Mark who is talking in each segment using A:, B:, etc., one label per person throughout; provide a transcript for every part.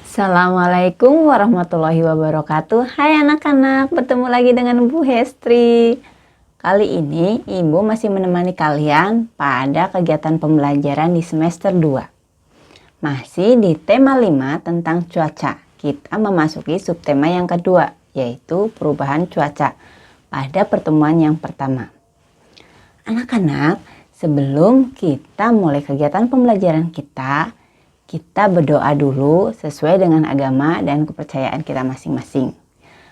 A: Assalamualaikum warahmatullahi wabarakatuh. Hai anak-anak, bertemu lagi dengan Bu Hestri. Kali ini Ibu masih menemani kalian pada kegiatan pembelajaran di semester 2. Masih di tema 5 tentang cuaca. Kita memasuki subtema yang kedua, yaitu perubahan cuaca pada pertemuan yang pertama. Anak-anak, sebelum kita mulai kegiatan pembelajaran kita berdoa dulu sesuai dengan agama dan kepercayaan kita masing-masing,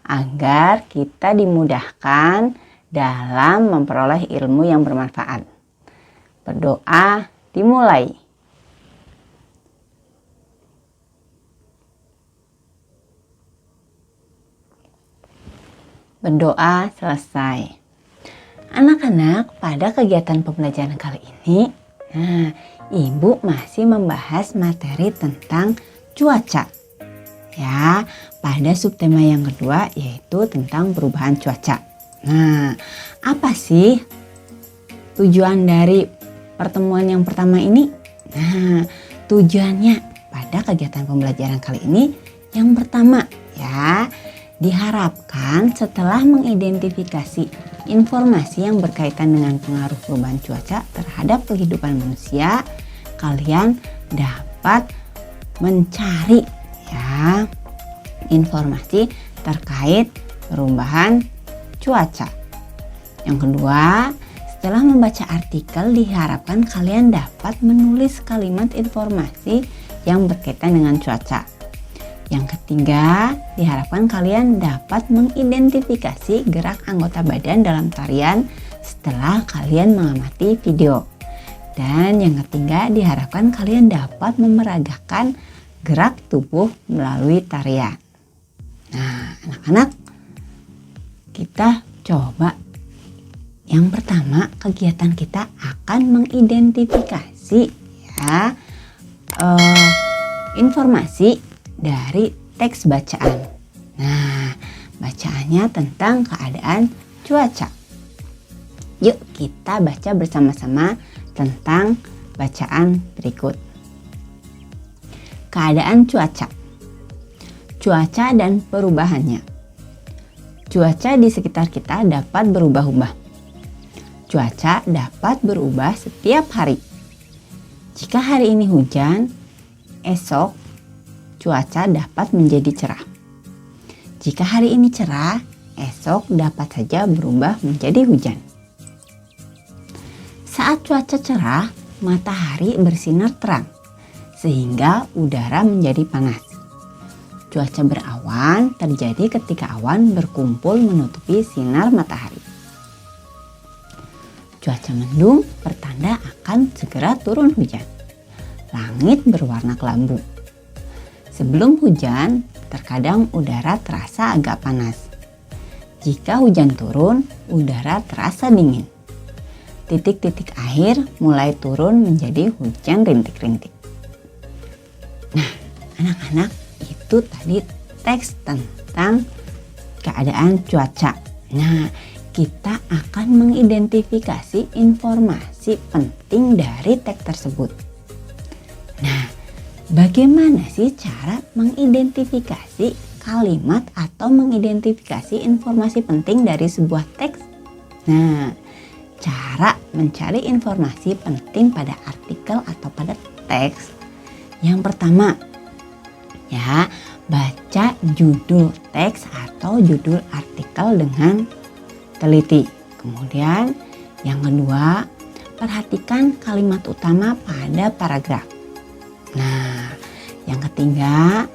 A: agar kita dimudahkan dalam memperoleh ilmu yang bermanfaat. Berdoa dimulai. Berdoa selesai. Anak-anak, pada kegiatan pembelajaran kali ini, Ibu masih membahas materi tentang cuaca. Ya, pada subtema yang kedua yaitu tentang perubahan cuaca. Nah, apa sih tujuan dari pertemuan yang pertama ini? Nah, tujuannya pada kegiatan pembelajaran kali ini yang pertama ya, diharapkan setelah mengidentifikasi informasi yang berkaitan dengan pengaruh perubahan cuaca terhadap kehidupan manusia, kalian dapat mencari ya informasi terkait perubahan cuaca. Yang kedua, setelah membaca artikel diharapkan kalian dapat menulis kalimat informasi yang berkaitan dengan cuaca. Yang ketiga, diharapkan kalian dapat mengidentifikasi gerak anggota badan dalam tarian setelah kalian mengamati video. Dan yang ketiga, diharapkan kalian dapat memeragakan gerak tubuh melalui tarian. Nah, anak-anak, kita coba. Yang pertama, kegiatan kita akan mengidentifikasi ya informasi dari teks bacaan. Nah, bacaannya tentang keadaan cuaca. Yuk kita baca bersama-sama tentang bacaan berikut. Keadaan cuaca. Cuaca dan perubahannya. Cuaca di sekitar kita dapat berubah-ubah. Cuaca dapat berubah setiap hari. Jika hari ini hujan, esok cuaca dapat menjadi cerah. Jika hari ini cerah, esok dapat saja berubah menjadi hujan. Saat cuaca cerah, matahari bersinar terang, sehingga udara menjadi panas. Cuaca berawan terjadi ketika awan berkumpul menutupi sinar matahari. Cuaca mendung pertanda akan segera turun hujan. Langit berwarna kelambu. Sebelum hujan, terkadang udara terasa agak panas. Jika hujan turun, udara terasa dingin. Titik-titik air mulai turun menjadi hujan rintik-rintik. Nah, anak-anak, itu tadi teks tentang keadaan cuaca. Nah, kita akan mengidentifikasi informasi penting dari teks tersebut. Nah, bagaimana sih cara mengidentifikasi kalimat atau mengidentifikasi informasi penting dari sebuah teks? Nah, cara mencari informasi penting pada artikel atau pada teks. Yang pertama, ya, baca judul teks atau judul artikel dengan teliti. Kemudian, yang kedua, perhatikan kalimat utama pada paragraf. Nah, yang ketiga,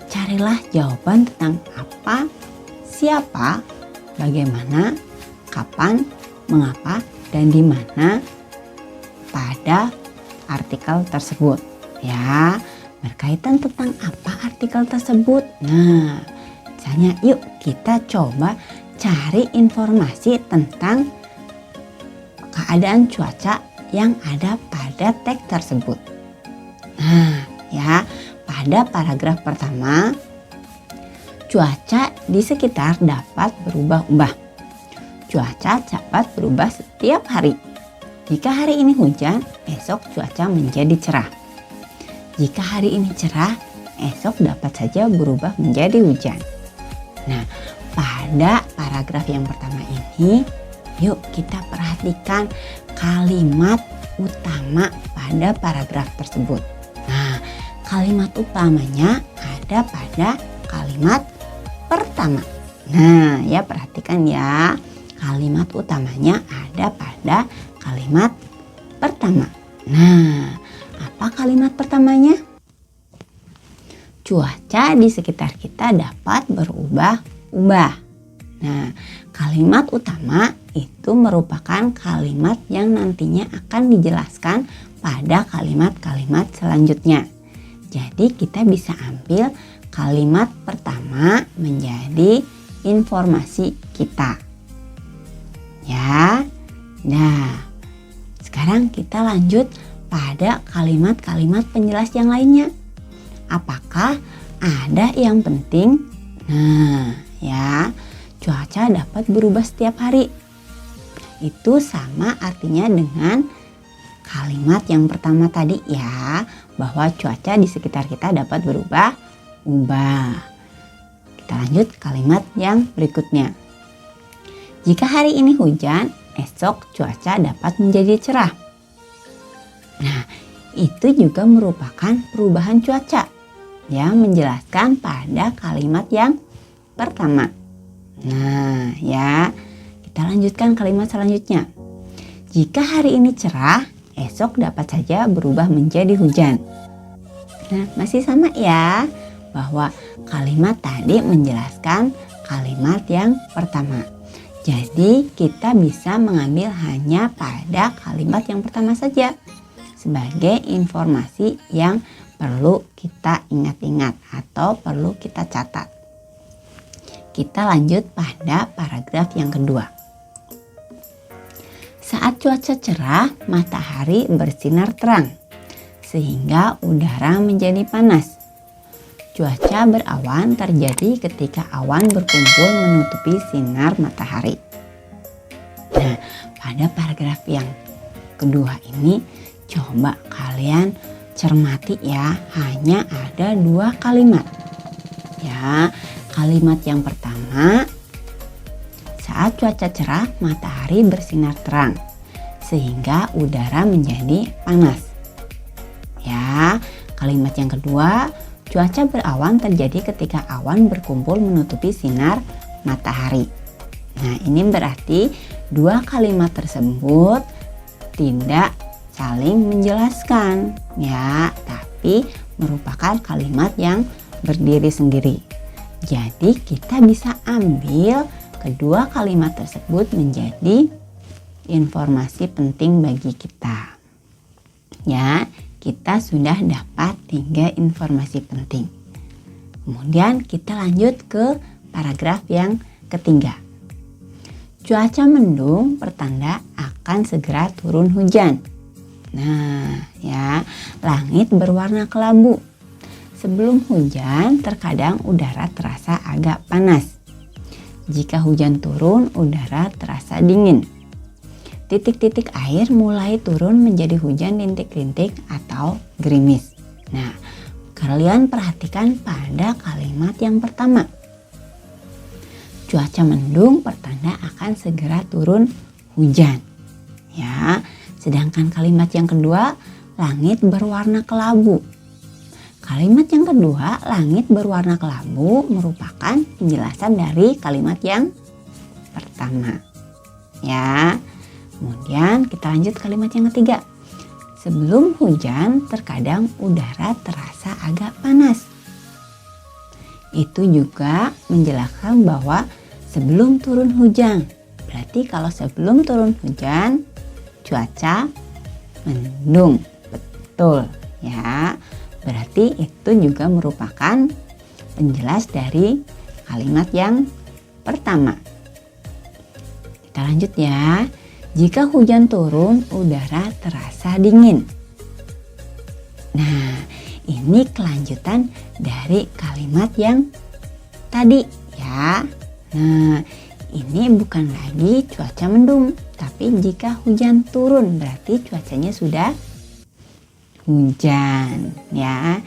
A: carilah jawaban tentang apa, siapa, bagaimana, kapan, mengapa, dan di mana pada artikel tersebut. Ya, berkaitan tentang apa artikel tersebut. Nah, misalnya yuk kita coba cari informasi tentang keadaan cuaca yang ada pada teks tersebut. Nah, ya, pada paragraf pertama, cuaca di sekitar dapat berubah-ubah. Cuaca dapat berubah setiap hari. Jika hari ini hujan, esok cuaca menjadi cerah. Jika hari ini cerah, esok dapat saja berubah menjadi hujan. Nah, pada paragraf yang pertama ini, yuk kita perhatikan kalimat utama pada paragraf tersebut. Nah, kalimat utamanya ada pada kalimat pertama. Nah, ya perhatikan ya, kalimat utamanya ada pada kalimat pertama. Nah, apa kalimat pertamanya? Cuaca di sekitar kita dapat berubah-ubah. Nah, kalimat utama itu merupakan kalimat yang nantinya akan dijelaskan pada kalimat-kalimat selanjutnya. Jadi kita bisa ambil kalimat pertama menjadi informasi kita. Ya. Nah, sekarang kita lanjut pada kalimat-kalimat penjelas yang lainnya. Apakah ada yang penting? Nah, ya, cuaca dapat berubah setiap hari. Itu sama artinya dengan kalimat yang pertama tadi ya, bahwa cuaca di sekitar kita dapat berubah-ubah. Kita lanjut kalimat yang berikutnya. Jika hari ini hujan, esok cuaca dapat menjadi cerah. Nah, itu juga merupakan perubahan cuaca yang menjelaskan pada kalimat yang pertama. Nah, ya, kita lanjutkan kalimat selanjutnya. Jika hari ini cerah, esok dapat saja berubah menjadi hujan. Nah, masih sama ya, bahwa kalimat tadi menjelaskan kalimat yang pertama. Jadi, kita bisa mengambil hanya pada kalimat yang pertama saja sebagai informasi yang perlu kita ingat-ingat atau perlu kita catat. Kita lanjut pada paragraf yang kedua. Saat cuaca cerah, matahari bersinar terang sehingga udara menjadi panas. Cuaca berawan terjadi ketika awan berkumpul menutupi sinar matahari. Nah, pada paragraf yang kedua ini coba kalian cermati ya, hanya ada 2 kalimat. Ya, kalimat yang pertama, saat cuaca cerah matahari bersinar terang sehingga udara menjadi panas. Ya, kalimat yang kedua, cuaca berawan terjadi ketika awan berkumpul menutupi sinar matahari. Nah, ini berarti 2 kalimat tersebut tidak saling menjelaskan ya, tapi merupakan kalimat yang berdiri sendiri. Jadi kita bisa ambil kedua kalimat tersebut menjadi informasi penting bagi kita. Ya, kita sudah dapat 3 informasi penting. Kemudian kita lanjut ke paragraf yang ketiga. Cuaca mendung pertanda akan segera turun hujan. Nah, ya, langit berwarna kelabu. Sebelum hujan, terkadang udara terasa agak panas. Jika hujan turun, udara terasa dingin. Titik-titik air mulai turun menjadi hujan rintik-rintik atau gerimis. Nah, kalian perhatikan pada kalimat yang pertama. Cuaca mendung pertanda akan segera turun hujan. Ya, sedangkan kalimat yang kedua, langit berwarna kelabu. Kalimat yang kedua, langit berwarna kelabu merupakan penjelasan dari kalimat yang pertama. Ya, kemudian kita lanjut kalimat yang ketiga. Sebelum hujan, terkadang udara terasa agak panas. Itu juga menjelaskan bahwa sebelum turun hujan. Berarti kalau sebelum turun hujan, cuaca mendung. Betul ya. Berarti itu juga merupakan penjelas dari kalimat yang pertama. Kita lanjut ya. Jika hujan turun, udara terasa dingin. Nah, ini kelanjutan dari kalimat yang tadi ya. Nah, ini bukan lagi cuaca mendung, tapi jika hujan turun berarti cuacanya sudah hujan ya.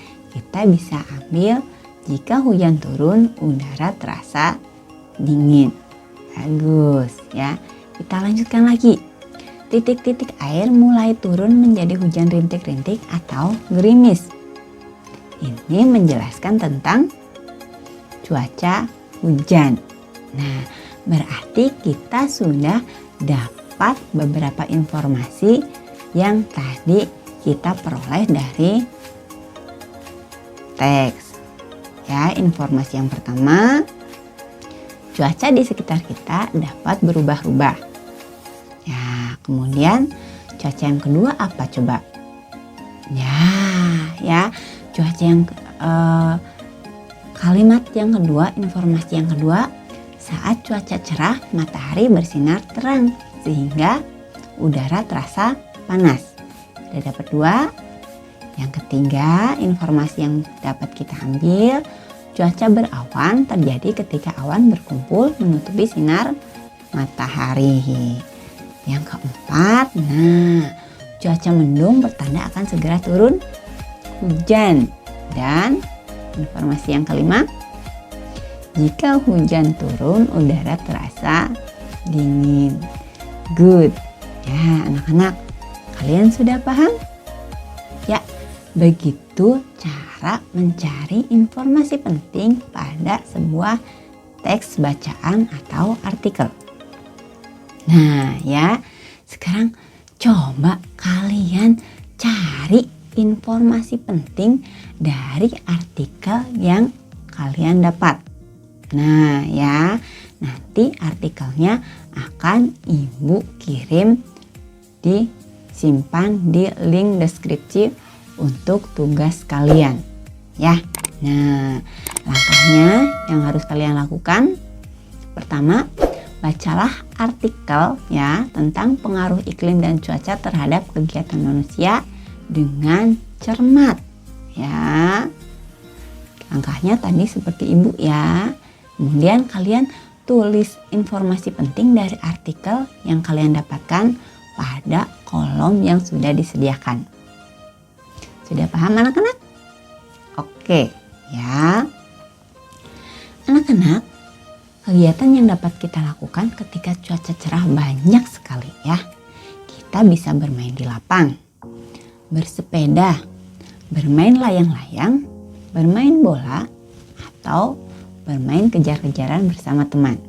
A: kita bisa ambil jika hujan turun udara terasa dingin. Bagus ya. Kita lanjutkan lagi. Titik-titik air mulai turun menjadi hujan rintik-rintik atau gerimis. Ini menjelaskan tentang cuaca hujan. Nah, berarti kita sudah dapat beberapa informasi yang tadi kita peroleh dari teks. Ya, informasi yang pertama, cuaca di sekitar kita dapat berubah-ubah. Ya, kemudian cuaca yang kedua apa coba? Ya, cuaca yang kalimat yang kedua, informasi yang kedua, saat cuaca cerah, matahari bersinar terang sehingga udara terasa panas. Sudah dapat 2. Yang ketiga, informasi yang dapat kita ambil, cuaca berawan terjadi ketika awan berkumpul menutupi sinar matahari. Yang keempat, cuaca mendung bertanda akan segera turun hujan. Dan informasi yang kelima, jika hujan turun udara terasa dingin. Good. Ya, anak-anak, kalian sudah paham? Ya, begitu cara mencari informasi penting pada sebuah teks bacaan atau artikel. Nah ya, sekarang coba kalian cari informasi penting dari artikel yang kalian dapat. Nah ya, nanti artikelnya akan Ibu kirim disimpan di link deskripsi untuk tugas kalian. Ya, nah langkahnya yang harus kalian lakukan, pertama, bacalah artikel ya tentang pengaruh iklim dan cuaca terhadap kegiatan manusia dengan cermat ya. Langkahnya tadi seperti Ibu ya. Kemudian kalian tulis informasi penting dari artikel yang kalian dapatkan pada kolom yang sudah disediakan. Sudah paham anak-anak? Oke ya. Anak-anak, kegiatan yang dapat kita lakukan ketika cuaca cerah banyak sekali ya. Kita bisa bermain di lapang, bersepeda, bermain layang-layang, bermain bola, atau bermain kejar-kejaran bersama teman.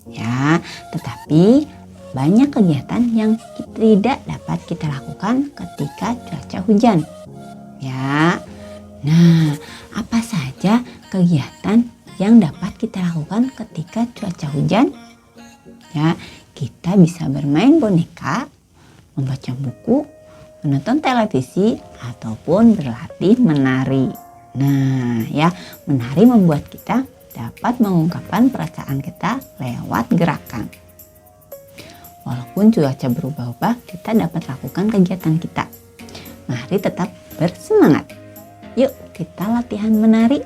A: Ya, tetapi banyak kegiatan yang tidak dapat kita lakukan ketika cuaca hujan. Ya. Nah, apa saja kegiatan yang dapat kita lakukan ketika cuaca hujan? Ya, kita bisa bermain boneka, membaca buku, menonton televisi, ataupun berlatih menari. Nah, ya, menari membuat kita dapat mengungkapkan perasaan kita lewat gerakan. Walaupun cuaca berubah-ubah, kita dapat lakukan kegiatan kita. Mari tetap bersemangat. Yuk, kita latihan menari.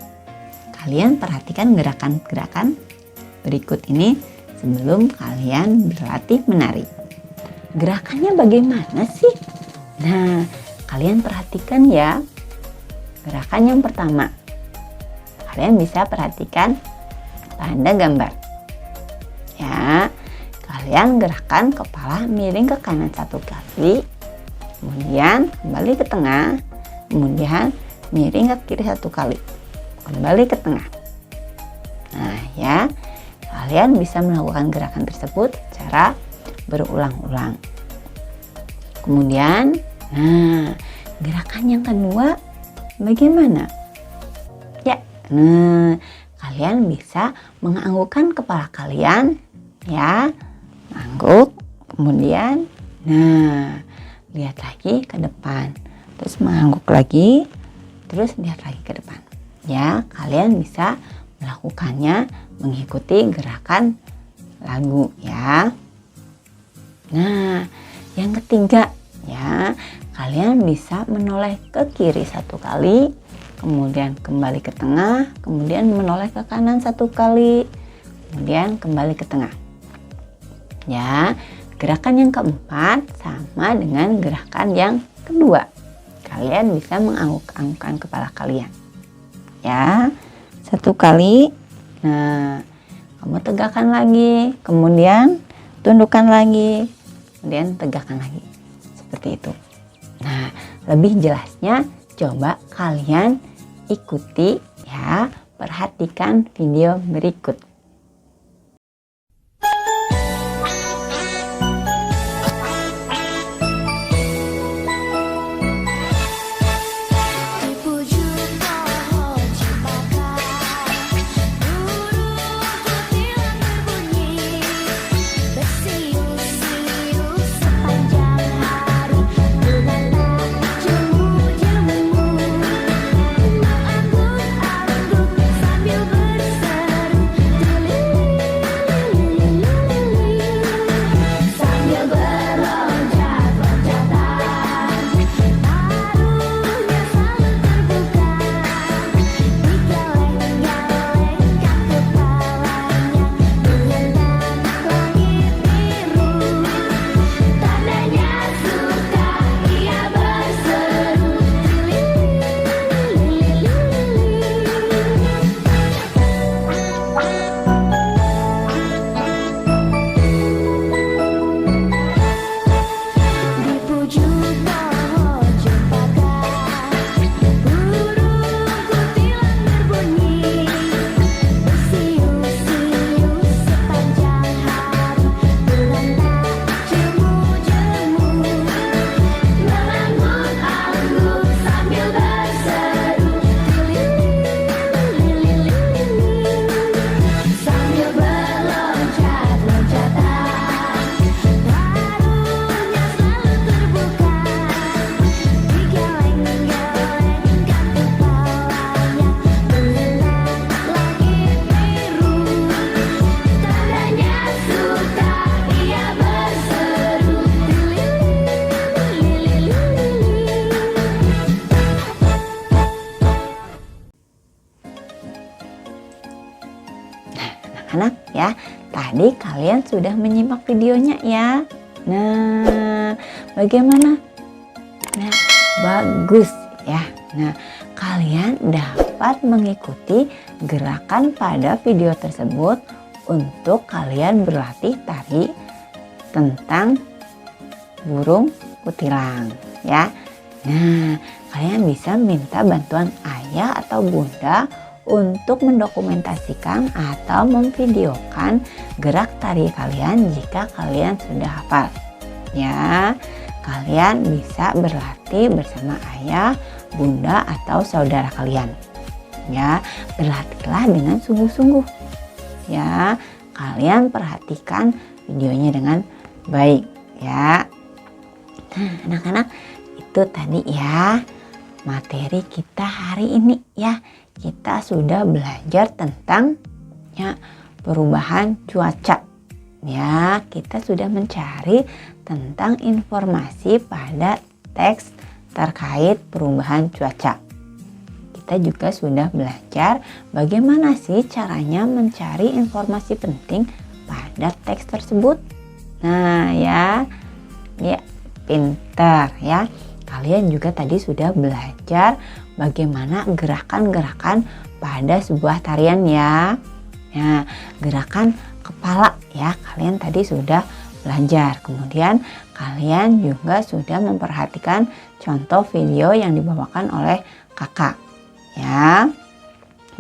A: Kalian perhatikan gerakan-gerakan berikut ini sebelum kalian berlatih menari. Gerakannya bagaimana sih? Nah, kalian perhatikan ya. Gerakan yang pertama, kalian bisa perhatikan pada gambar. Ya, kalian gerakan kepala miring ke kanan 1 kali, kemudian kembali ke tengah, kemudian miring ke kiri 1 kali, kembali ke tengah. Nah ya, kalian bisa melakukan gerakan tersebut secara berulang-ulang. Kemudian, nah gerakan yang kedua bagaimana? Ya, nah kalian bisa menganggukkan kepala kalian ya, angguk, kemudian nah lihat lagi ke depan, terus mengangguk lagi, terus lihat lagi ke depan ya. Kalian bisa melakukannya mengikuti gerakan lagu ya. Nah yang ketiga ya, kalian bisa menoleh ke kiri 1 kali, kemudian kembali ke tengah, kemudian menoleh ke kanan 1 kali, kemudian kembali ke tengah ya. Gerakan yang keempat sama dengan gerakan yang kedua. kalian bisa mengangguk-anggukkan kepala kalian. Ya, 1 kali. Nah, kamu tegakkan lagi, kemudian tundukkan lagi, kemudian tegakkan lagi. Seperti itu. Nah, lebih jelasnya coba kalian ikuti ya, perhatikan video berikut. Anak-anak ya, tadi kalian sudah menyimak videonya ya. Nah, bagaimana? Nah, bagus ya. Nah, kalian dapat mengikuti gerakan pada video tersebut untuk kalian berlatih tari tentang burung kutilang ya. Nah, kalian bisa minta bantuan ayah atau bunda untuk mendokumentasikan atau memvideokan gerak tari kalian jika kalian sudah hafal. Ya, kalian bisa berlatih bersama ayah, bunda atau saudara kalian. Ya, berlatihlah dengan sungguh-sungguh. Ya, kalian perhatikan videonya dengan baik ya. Nah, anak-anak, itu tadi ya materi kita hari ini ya. Kita sudah belajar tentang ya perubahan cuaca. Ya, kita sudah mencari tentang informasi pada teks terkait perubahan cuaca. Kita juga sudah belajar bagaimana sih caranya mencari informasi penting pada teks tersebut. Nah, ya pintar ya. Kalian juga tadi sudah belajar bagaimana gerakan-gerakan pada sebuah tarian ya. Nah, gerakan kepala ya, kalian tadi sudah belajar. Kemudian kalian juga sudah memperhatikan contoh video yang dibawakan oleh kakak ya.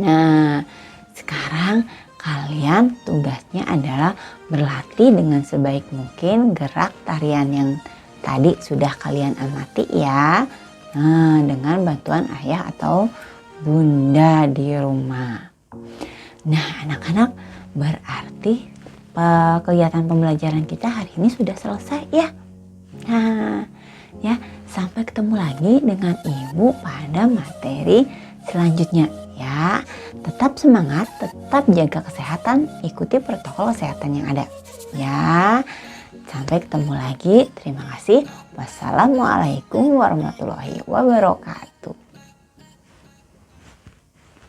A: Nah, sekarang kalian tugasnya adalah berlatih dengan sebaik mungkin gerak tarian yang tadi sudah kalian amati ya. Nah, dengan bantuan ayah atau bunda di rumah. Nah, anak-anak, berarti kegiatan pembelajaran kita hari ini sudah selesai ya. Nah, ya, sampai ketemu lagi dengan ibu pada materi selanjutnya ya. Tetap semangat, tetap jaga kesehatan, ikuti protokol kesehatan yang ada ya. Sampai ketemu lagi. Terima kasih. Wassalamualaikum warahmatullahi wabarakatuh.